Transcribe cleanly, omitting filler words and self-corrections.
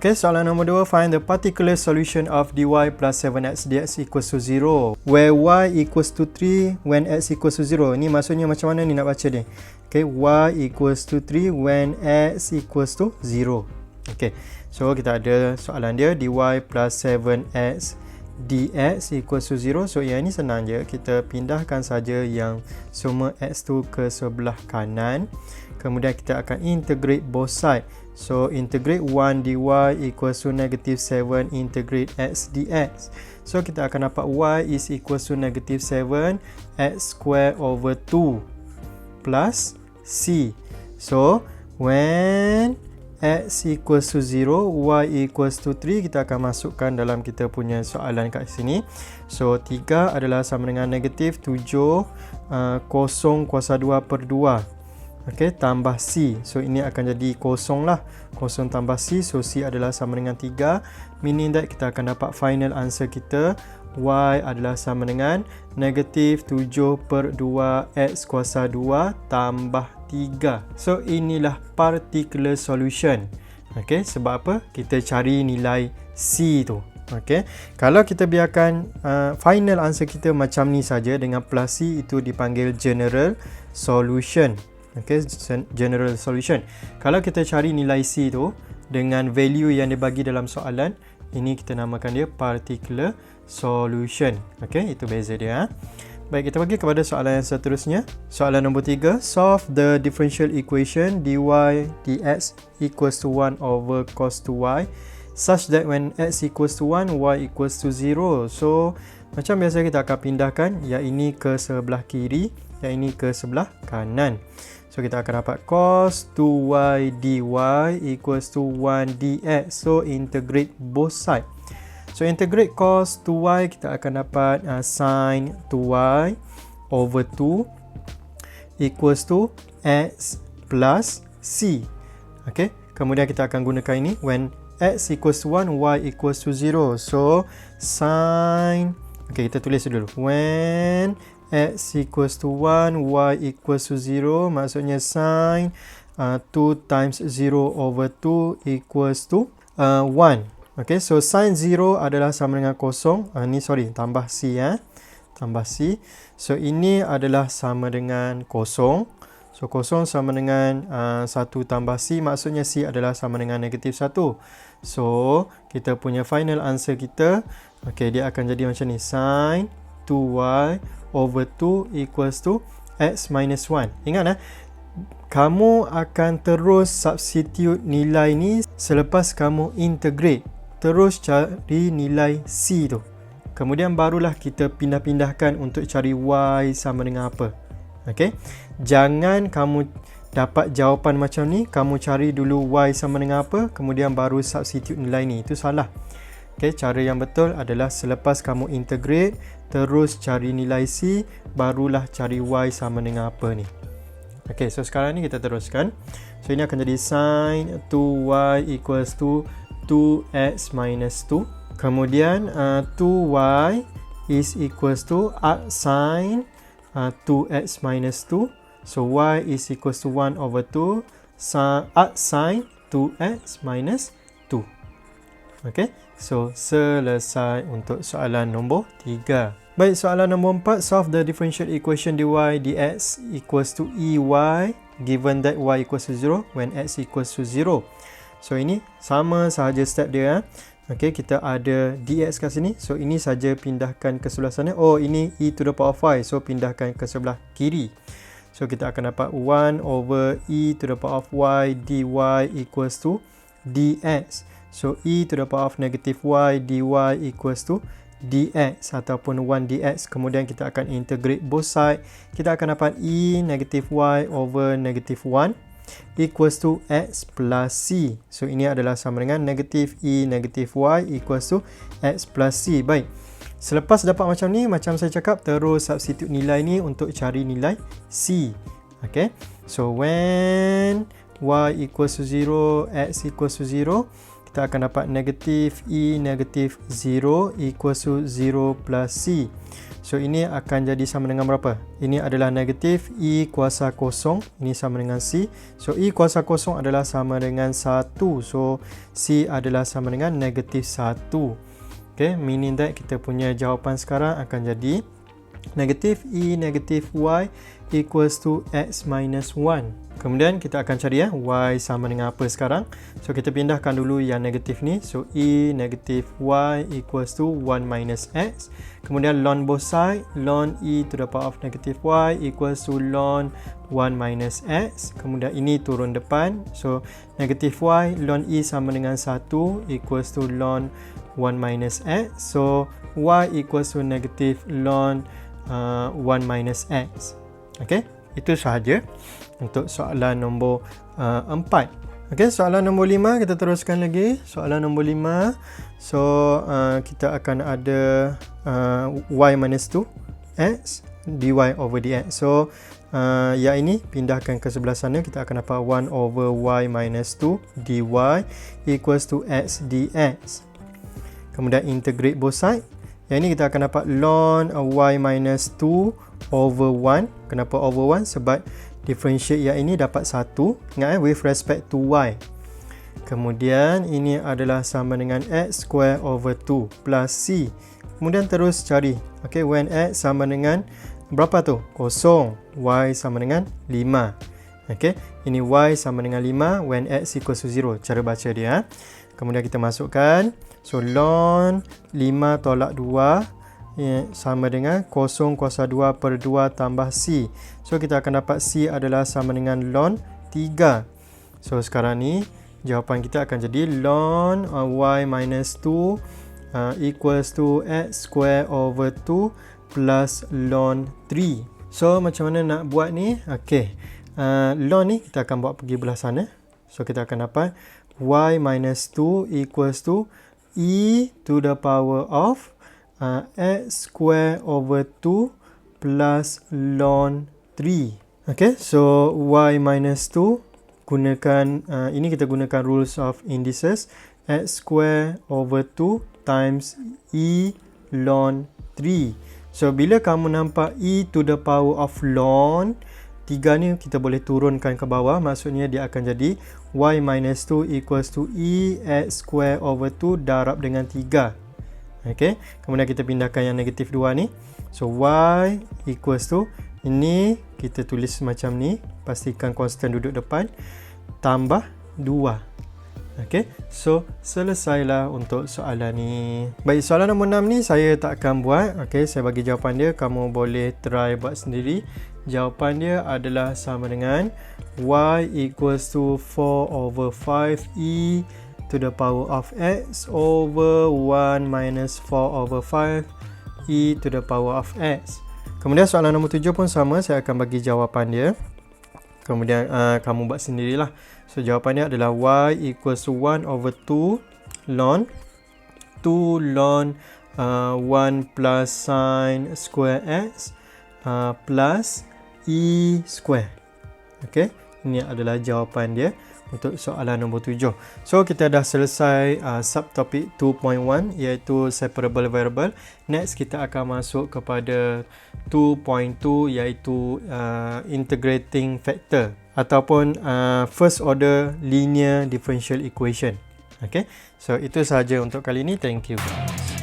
Okay, soalan nombor 2, find the particular solution of dy plus 7x dx equals to 0 where y equals to 3 when x equals to 0. Ni maksudnya macam mana ni nak baca dia? Okay, y equals to 3 when x equals to 0. Okay, so kita ada soalan dia, dy plus 7x dx equals to 0. So yang ni senang je, kita pindahkan saja yang semua x tu ke sebelah kanan. Kemudian kita akan integrate both side. So integrate 1 dy equals to negative 7 integrate x dx. So kita akan dapat y is equals to negative 7 x square over 2 plus c. So when x equals to 0, y equals to 3, kita akan masukkan dalam kita punya soalan kat sini. So 3 adalah sama dengan negatif 7 kosong kuasa 2 per 2. Okay, tambah C. So ini akan jadi kosong lah. Kosong tambah C. So C adalah sama dengan 3. Meaning that kita akan dapat final answer kita. Y adalah sama dengan negatif 7 per 2 X kuasa 2 tambah 3. So inilah particular solution. Okay, sebab apa? Kita cari nilai C tu. Okay, kalau kita biarkan final answer kita macam ni saja dengan plus C, itu dipanggil general solution. Okay, general solution. Kalau kita cari nilai C tu dengan value yang dibagi dalam soalan, ini kita namakan dia particular solution. Okay, itu beza dia. Baik, kita pergi kepada soalan yang seterusnya. Soalan nombor 3, solve the differential equation dy dx equals to 1 over cos 2y such that when x equals to 1, y equals to 0. So, macam biasa kita akan pindahkan yang ini ke sebelah kiri, yang ini ke sebelah kanan. So kita akan dapat cos 2y dy equals to 1 dx. So integrate both side. So integrate cos 2y, kita akan dapat sin 2y over 2 equals to x plus c. Okay, kemudian kita akan gunakan ini when x equals to 1, y equals to 0. So sin, okay, kita tulis dulu, when x equals to 1, y equals to 0, maksudnya sin 2 times 0 over 2 equals to 1. Okay, so sin 0 adalah sama dengan kosong. Tambah c tambah c. So ini adalah sama dengan kosong. So kosong sama dengan 1 tambah c, maksudnya c adalah sama dengan negatif 1. So kita punya final answer kita, okay, dia akan jadi macam ni, sin 2y over 2 equals to x minus 1. Ingat kamu akan terus substitute nilai ni selepas kamu integrate. Terus cari nilai c tu. Kemudian barulah kita pindah-pindahkan untuk cari y sama dengan apa. Okay? Jangan kamu dapat jawapan macam ni, kamu cari dulu y sama dengan apa, kemudian baru substitute nilai ni. Itu salah. Okay, cara yang betul adalah selepas kamu integrate, terus cari nilai c, barulah cari y sama dengan apa ni. Okay, so sekarang ni kita teruskan. So ini akan jadi sin 2y equals to 2x minus 2. Kemudian 2y is equals to arc sin 2x minus 2. So y is equals to 1 over 2 arc sin 2x minus 2. Okay, so selesai untuk soalan nombor 3. Baik, soalan nombor 4, solve the differential equation dy dx equals to ey given that y equals to 0 when x equals to 0. So ini sama sahaja step dia. Okay, kita ada dx kat sini. So ini saja pindahkan ke sebelah sana. Oh, ini e to the power of y. So pindahkan ke sebelah kiri. So kita akan dapat 1 over e to the power of y dy equals to dx. So e to the power of negative y dy equals to dx ataupun 1 dx. Kemudian kita akan integrate both side. Kita akan dapat e negative y over negative 1 equals to x plus c. So ini adalah sama dengan negative e negative y equals to x plus c. Baik, selepas dapat macam ni, macam saya cakap, terus substitute nilai ni untuk cari nilai c. Okay, so when y equals to 0, x equals to 0, kita akan dapat negatif E negatif 0 equals to 0 plus C. So ini akan jadi sama dengan berapa? Ini adalah negatif E kuasa kosong, ini sama dengan C. So E kuasa kosong adalah sama dengan 1. So C adalah sama dengan negatif 1. Okay, meaning that kita punya jawapan sekarang akan jadi negatif E negatif Y equals to X minus 1. Kemudian kita akan cari Y sama dengan apa sekarang. So kita pindahkan dulu yang negatif ni. So E negatif Y equals to 1 minus X. Kemudian ln both side, ln E to the power of negative Y equals to ln 1 minus X. Kemudian ini turun depan. So negatif Y ln E sama dengan 1 equals to ln 1 minus X. So Y equals to negative ln 1 minus X. Okay, itu sahaja untuk soalan nombor 4. Okay, soalan nombor 5 kita teruskan lagi. Soalan nombor 5. So kita akan ada y minus 2 x dy over dx. So yang ini pindahkan ke sebelah sana, kita akan dapat 1 over y minus 2 dy equals to x dx. Kemudian integrate both side. Yang ini kita akan dapat ln y minus 2 over 1. Kenapa over 1? Sebab differentiate yang ini dapat 1. Ingat with respect to y. Kemudian ini adalah sama dengan x square over 2 plus c. Kemudian terus cari. Okay, when x sama dengan berapa tu? 0. Y sama dengan 5. Okay, ini y sama dengan 5 when x equals to 0. Cara baca dia. Kemudian kita masukkan. So ln 5 tolak 2 sama dengan 0 kuasa 2 per 2 tambah C. So kita akan dapat C adalah sama dengan ln 3. So sekarang ni jawapan kita akan jadi ln y minus 2 equals to x square over 2 plus ln 3. So macam mana nak buat ni? Okay, ln ni kita akan bawa pergi belah sana. So kita akan dapat y minus 2 equals to e to the power of x square over 2 plus ln 3. Okay, so y minus 2 gunakan ini kita gunakan rules of indices. X square over 2 times e ln 3. So bila kamu nampak e to the power of ln 3 ni, kita boleh turunkan ke bawah. Maksudnya dia akan jadi y minus 2 equals to e x square over 2 darab dengan 3. Okay, kemudian kita pindahkan yang negatif 2 ni. So y equals to, ini kita tulis macam ni, pastikan constant duduk depan, tambah 2. Okay, so selesailah untuk soalan ni. Baik, soalan nombor 6 ni saya tak akan buat. Okay, saya bagi jawapan dia, kamu boleh try buat sendiri. Jawapan dia adalah sama dengan y equals to 4 over 5e to the power of x over 1 minus 4 over 5 e to the power of x. Kemudian soalan nombor 7 pun sama, saya akan bagi jawapan dia. Kemudian kamu buat sendirilah. So jawapannya adalah y equals to 1 over 2 ln 2 ln 1 plus sin square x plus e square. Okay, ini adalah jawapan dia untuk soalan nombor 7. So kita dah selesai subtopik 2.1 iaitu separable variable. Next kita akan masuk kepada 2.2 iaitu integrating factor ataupun first order linear differential equation. Okay, so itu sahaja untuk kali ini. Thank you guys.